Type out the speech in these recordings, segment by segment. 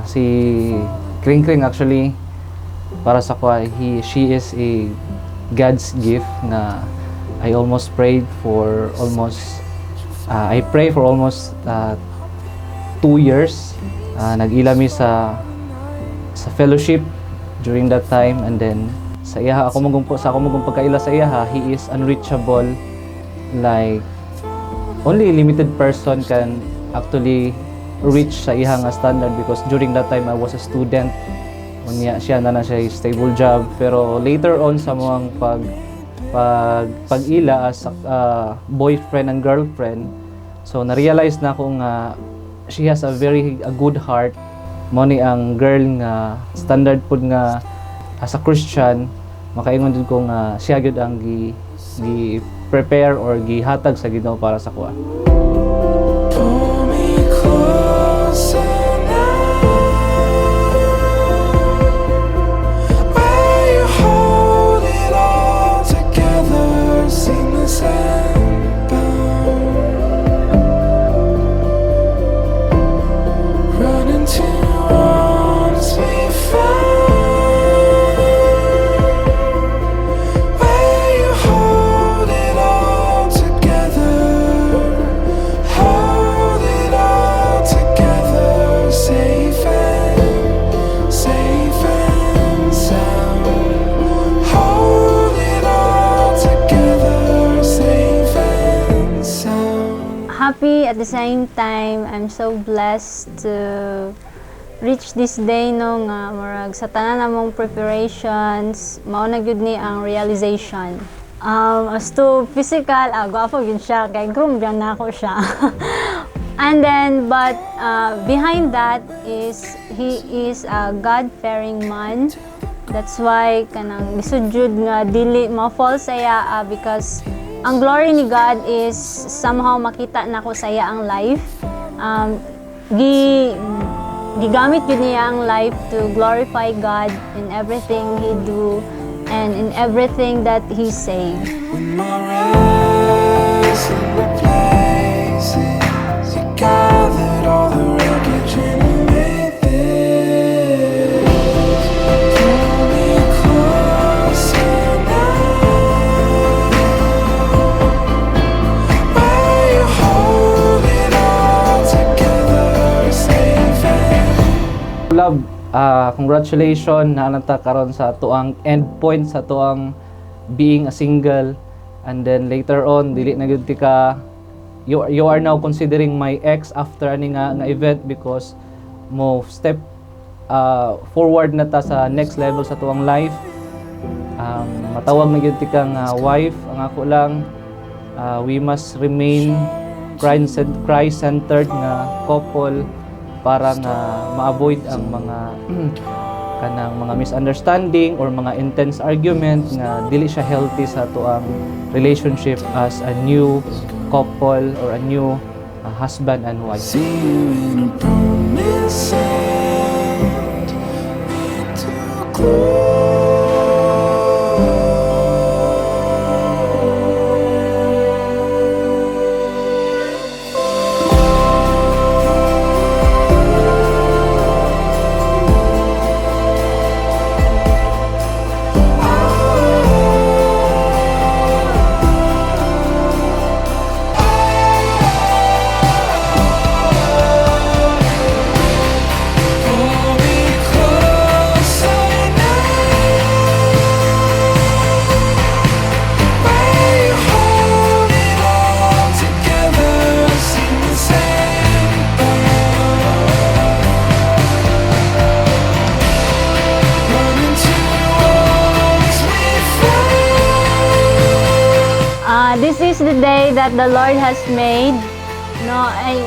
Si Kring Kring actually, para sa ko, she is a God's gift na I almost prayed for almost, I pray for almost 2 years. Nag-ilami sa fellowship during that time, and then sa iyaha ako magong pagkaila sa iyaha, he is unreachable, like only limited person can actually reach sa iha nga standard, because during that time I was a student. Unya siya na siya stable job, pero later on sa mga pag-ila as boyfriend and girlfriend, so na-realize na ko nga she has a good heart. Mo ni ang girl nga standard pud nga as a Christian, makaingon jud ko nga siya gyud ang gi prepare or gihatag sa Ginoo para sa kuha. Happy at the same time. I'm so blessed to reach this day no nga murag sa tanan namong preparations mao na gyud ni ang realization. As to physical, gwapo gyud siya kay groom gyud na ako siya. And then but behind that is he is a God-fearing man. That's why kanang lisod jud nga dili ma-fall saya because ang glory ni God is somehow makita na ko saya ang life. Gigamit yun niya ang life to glorify God in everything He do and in everything that He say. When my rest in the places, you gathered all the wreckage and you made this. Pull me closer now. Love, congratulations na nata karon sa tuang end point sa tuang being a single, and then later on dili na gyud ka you are now considering my ex after ani nga event, because mo step forward na ta sa next level sa tuang life. Matawag na gyud ka nga wife. Ang ako lang, we must remain Christ-centered nga couple para nga ma-avoid ang mga kanang mga misunderstanding or mga intense argument nga dili siya healthy sa tuang relationship as a new couple or a new husband and wife. See you in a promised land, to glory. This is the day that the Lord has made. No, ay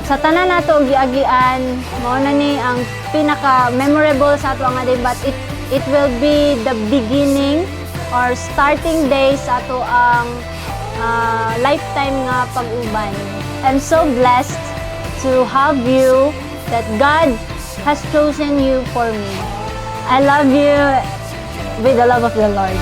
sa tanan nato giagian, mao na ni ang pinaka memorable sa ato nga day, but it will be the beginning or starting day sa ato ang lifetime nga pag-uban. I'm so blessed to have you, that God has chosen you for me. I love you with the love of the Lord.